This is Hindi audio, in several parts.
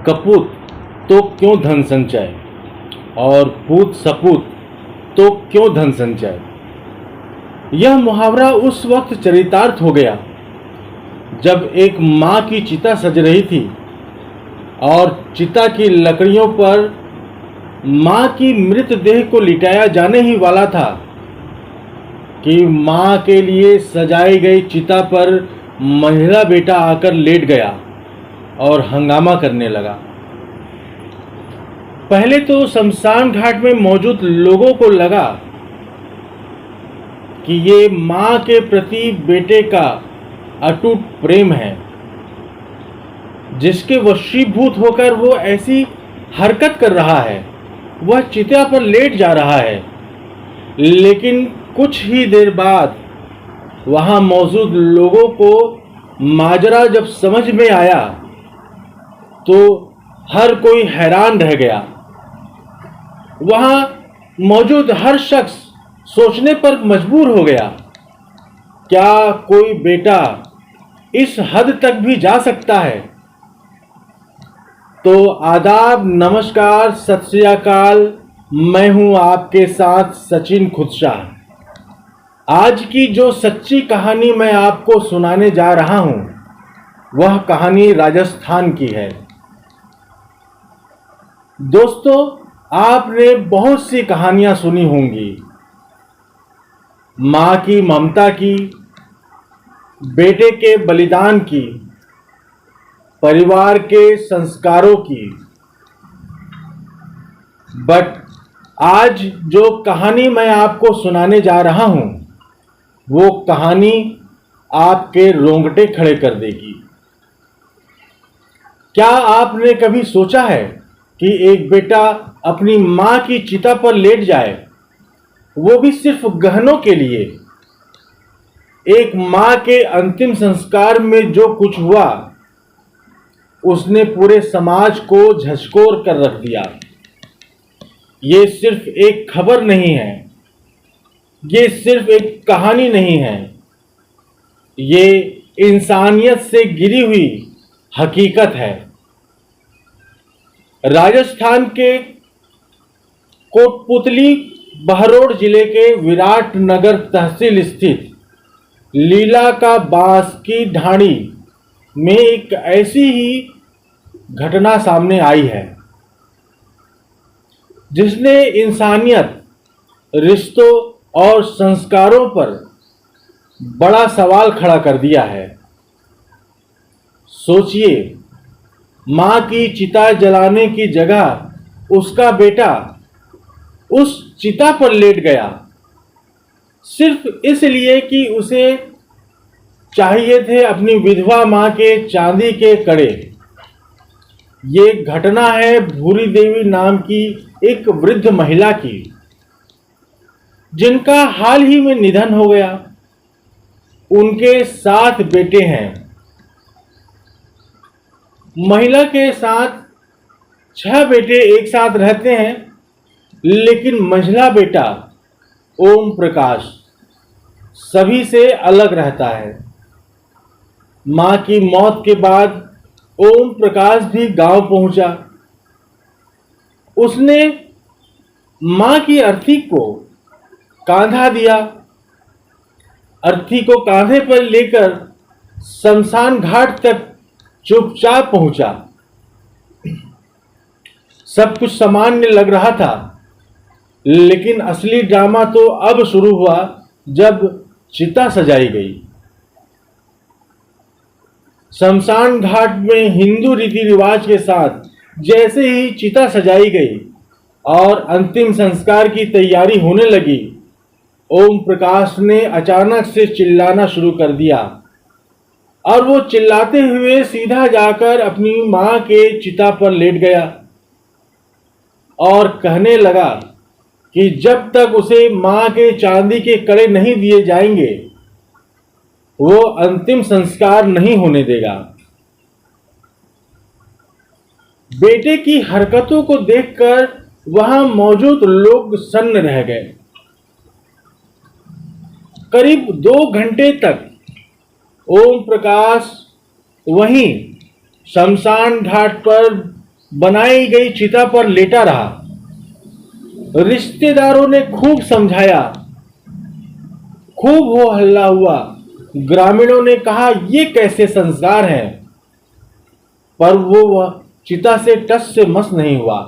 कपूत तो क्यों धन संचय, और पूत सपूत तो क्यों धन संचय। यह मुहावरा उस वक्त चरितार्थ हो गया जब एक माँ की चिता सज रही थी और चिता की लकड़ियों पर माँ की मृतदेह को लिटाया जाने ही वाला था कि माँ के लिए सजाई गई चिता पर महिला बेटा आकर लेट गया और हंगामा करने लगा। पहले तो शमशान घाट में मौजूद लोगों को लगा कि ये माँ के प्रति बेटे का अटूट प्रेम है, जिसके वशीभूत होकर वो ऐसी हरकत कर रहा है। वह चिता पर लेट जा रहा है, लेकिन कुछ ही देर बाद वहां मौजूद लोगों को माजरा जब समझ में आया तो हर कोई हैरान रह गया। वहां मौजूद हर शख्स सोचने पर मजबूर हो गया, क्या कोई बेटा इस हद तक भी जा सकता है। तो आदाब, नमस्कार, सत श्री अकाल। मैं हूं आपके साथ सचिन खुदशाह। आज की जो सच्ची कहानी मैं आपको सुनाने जा रहा हूं वह कहानी राजस्थान की है। दोस्तों, आपने बहुत सी कहानियां सुनी होंगी, मां की ममता की, बेटे के बलिदान की, परिवार के संस्कारों की। बट आज जो कहानी मैं आपको सुनाने जा रहा हूं वो कहानी आपके रोंगटे खड़े कर देगी। क्या आपने कभी सोचा है कि एक बेटा अपनी मां की चिता पर लेट जाए, वो भी सिर्फ गहनों के लिए। एक मां के अंतिम संस्कार में जो कुछ हुआ उसने पूरे समाज को झकझोर कर रख दिया। ये सिर्फ एक खबर नहीं है, ये सिर्फ एक कहानी नहीं है, ये इंसानियत से गिरी हुई हकीकत है। राजस्थान के कोटपुतली बहरोड जिले के विराटनगर तहसील स्थित लीला का बांस की ढाणी में एक ऐसी ही घटना सामने आई है जिसने इंसानियत, रिश्तों और संस्कारों पर बड़ा सवाल खड़ा कर दिया है। सोचिए, मां की चिता जलाने की जगह उसका बेटा उस चिता पर लेट गया, सिर्फ इसलिए कि उसे चाहिए थे अपनी विधवा मां के चांदी के कड़े। ये घटना है भूरी देवी नाम की एक वृद्ध महिला की, जिनका हाल ही में निधन हो गया। उनके 7 बेटे हैं। महिला के साथ 6 बेटे एक साथ रहते हैं, लेकिन मंझला बेटा ओम प्रकाश सभी से अलग रहता है। मां की मौत के बाद ओम प्रकाश भी गांव पहुंचा। उसने मां की अर्थी को कांधा दिया। अर्थी को कांधे पर लेकर शमशान घाट तक चुपचाप पहुंचा। सब कुछ सामान्य लग रहा था, लेकिन असली ड्रामा तो अब शुरू हुआ जब चिता सजाई गई। शमशान घाट में हिंदू रीति रिवाज के साथ जैसे ही चिता सजाई गई और अंतिम संस्कार की तैयारी होने लगी, ओम प्रकाश ने अचानक से चिल्लाना शुरू कर दिया और वो चिल्लाते हुए सीधा जाकर अपनी मां के चिता पर लेट गया और कहने लगा कि जब तक उसे मां के चांदी के कड़े नहीं दिए जाएंगे वो अंतिम संस्कार नहीं होने देगा। बेटे की हरकतों को देखकर वहां मौजूद लोग सन्न रह गए। करीब 2 घंटे तक ओम प्रकाश वहीं शमशान घाट पर बनाई गई चिता पर लेटा रहा। रिश्तेदारों ने खूब समझाया, खूब हो हल्ला हुआ। ग्रामीणों ने कहा ये कैसे संस्कार हैं, पर वो वह चिता से टस से मस नहीं हुआ।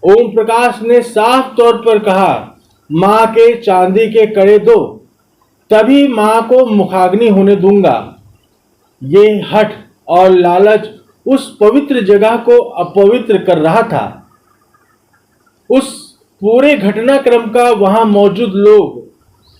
ओम प्रकाश ने साफ तौर पर कहा, मां के चांदी के कड़े दो, तभी मां को मुखाग्नि होने दूंगा। ये हठ और लालच उस पवित्र जगह को अपवित्र कर रहा था। उस पूरे घटनाक्रम का वहां मौजूद लोग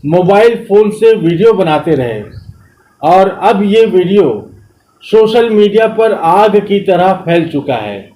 मोबाइल फोन से वीडियो बनाते रहे और अब ये वीडियो सोशल मीडिया पर आग की तरह फैल चुका है।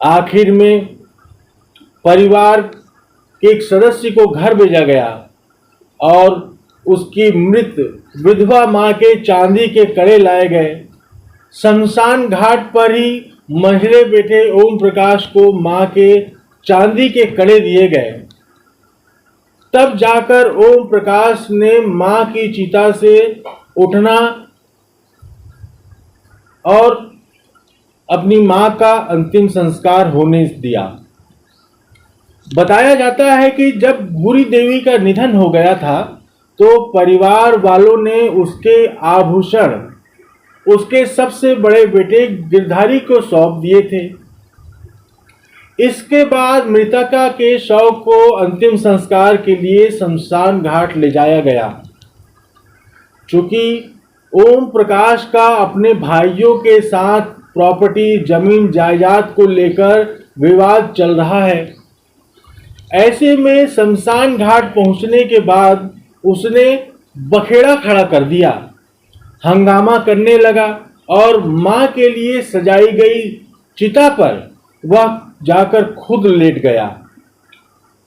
आखिर में परिवार के एक सदस्य को घर भेजा गया और उसकी मृत विधवा मां के चांदी के कड़े लाए गए। शमशान घाट पर ही मंझले बैठे ओम प्रकाश को मां के चांदी के कड़े दिए गए। तब जाकर ओम प्रकाश ने मां की चिता से उठना और अपनी मां का अंतिम संस्कार होने दिया। बताया जाता है कि जब भूरी देवी का निधन हो गया था तो परिवार वालों ने उसके आभूषण उसके सबसे बड़े बेटे गिरधारी को सौंप दिए थे। इसके बाद मृतका के शव को अंतिम संस्कार के लिए शमशान घाट ले जाया गया। चूंकि ओम प्रकाश का अपने भाइयों के साथ प्रॉपर्टी जमीन जायदाद को लेकर विवाद चल रहा है, ऐसे में शमशान घाट पहुंचने के बाद उसने बखेड़ा खड़ा कर दिया, हंगामा करने लगा और मां के लिए सजाई गई चिता पर वह जाकर खुद लेट गया।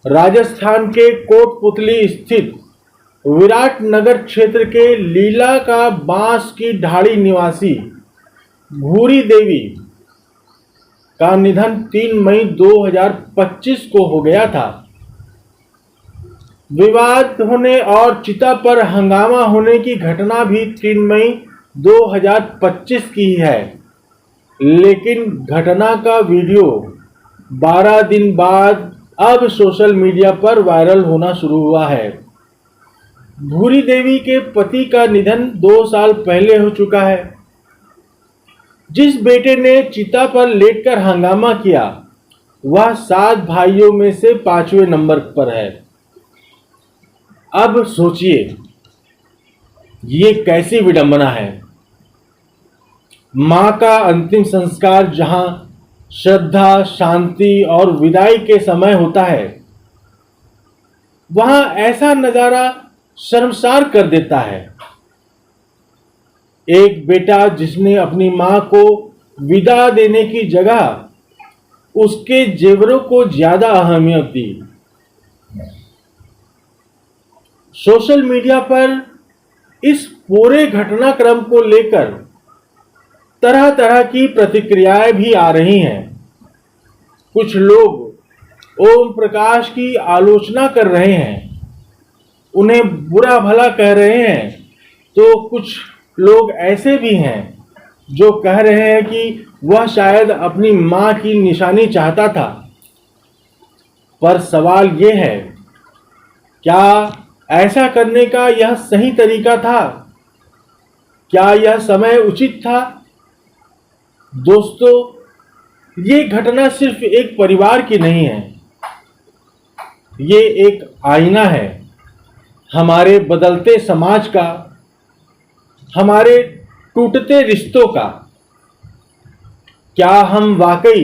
राजस्थान के कोटपुतली स्थित विराटनगर क्षेत्र के लीला का बांस की ढाड़ी निवासी भूरी देवी का निधन 3 मई 2025 को हो गया था। विवाद होने और चिता पर हंगामा होने की घटना भी 3 मई 2025 की है, लेकिन घटना का वीडियो 12 दिन बाद अब सोशल मीडिया पर वायरल होना शुरू हुआ है। भूरी देवी के पति का निधन 2 साल पहले हो चुका है। जिस बेटे ने चिता पर लेटकर हंगामा किया वह 7 भाइयों में से 5वें नंबर पर है। अब सोचिए ये कैसी विडंबना है। मां का अंतिम संस्कार जहां श्रद्धा, शांति और विदाई के समय होता है, वहां ऐसा नजारा शर्मसार कर देता है। एक बेटा जिसने अपनी मां को विदा देने की जगह उसके जेवरों को ज्यादा अहमियत दी। सोशल मीडिया पर इस पूरे घटनाक्रम को लेकर तरह तरह की प्रतिक्रियाएं भी आ रही हैं। कुछ लोग ओम प्रकाश की आलोचना कर रहे हैं, उन्हें बुरा भला कह रहे हैं, तो कुछ लोग ऐसे भी हैं जो कह रहे हैं कि वह शायद अपनी मां की निशानी चाहता था। पर सवाल यह है, क्या ऐसा करने का यह सही तरीका था? क्या यह समय उचित था? दोस्तों, ये घटना सिर्फ एक परिवार की नहीं है, ये एक आईना है हमारे बदलते समाज का, हमारे टूटते रिश्तों का। क्या हम वाकई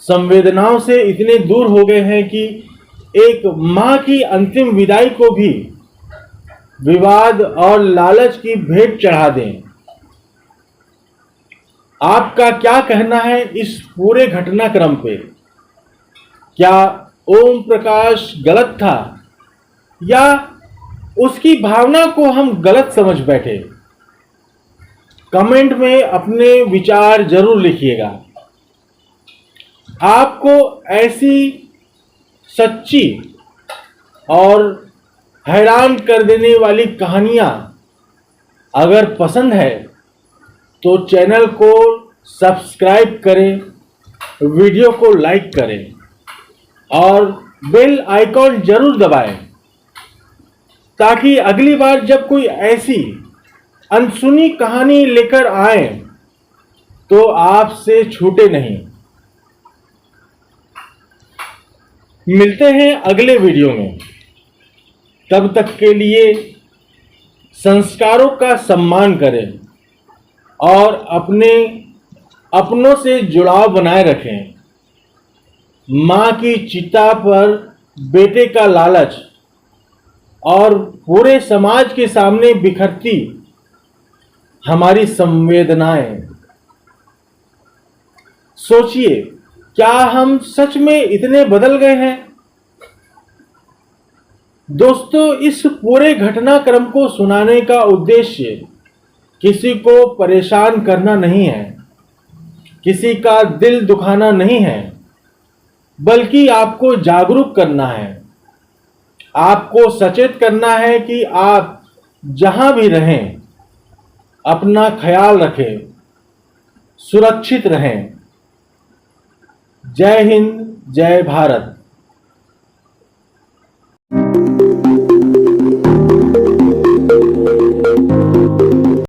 संवेदनाओं से इतने दूर हो गए हैं कि एक मां की अंतिम विदाई को भी विवाद और लालच की भेंट चढ़ा दें? आपका क्या कहना है इस पूरे घटनाक्रम पे? क्या ओम प्रकाश गलत था या उसकी भावना को हम गलत समझ बैठे? कमेंट में अपने विचार जरूर लिखिएगा। आपको ऐसी सच्ची और हैरान कर देने वाली कहानियां अगर पसंद है तो चैनल को सब्सक्राइब करें, वीडियो को लाइक करें और बेल आइकॉन जरूर दबाएं ताकि अगली बार जब कोई ऐसी अनसुनी कहानी लेकर आए तो आपसे छूटे नहीं। मिलते हैं अगले वीडियो में। तब तक के लिए संस्कारों का सम्मान करें और अपनों से जुड़ाव बनाए रखें। मां की चिता पर बेटे का लालच और पूरे समाज के सामने बिखरती हमारी संवेदनाएं। सोचिए, क्या हम सच में इतने बदल गए हैं? दोस्तों, इस पूरे घटनाक्रम को सुनाने का उद्देश्य किसी को परेशान करना नहीं है, किसी का दिल दुखाना नहीं है, बल्कि आपको जागरूक करना है, आपको सचेत करना है कि आप जहां भी रहें अपना ख्याल रखें, सुरक्षित रहें। जय हिंद, जय भारत।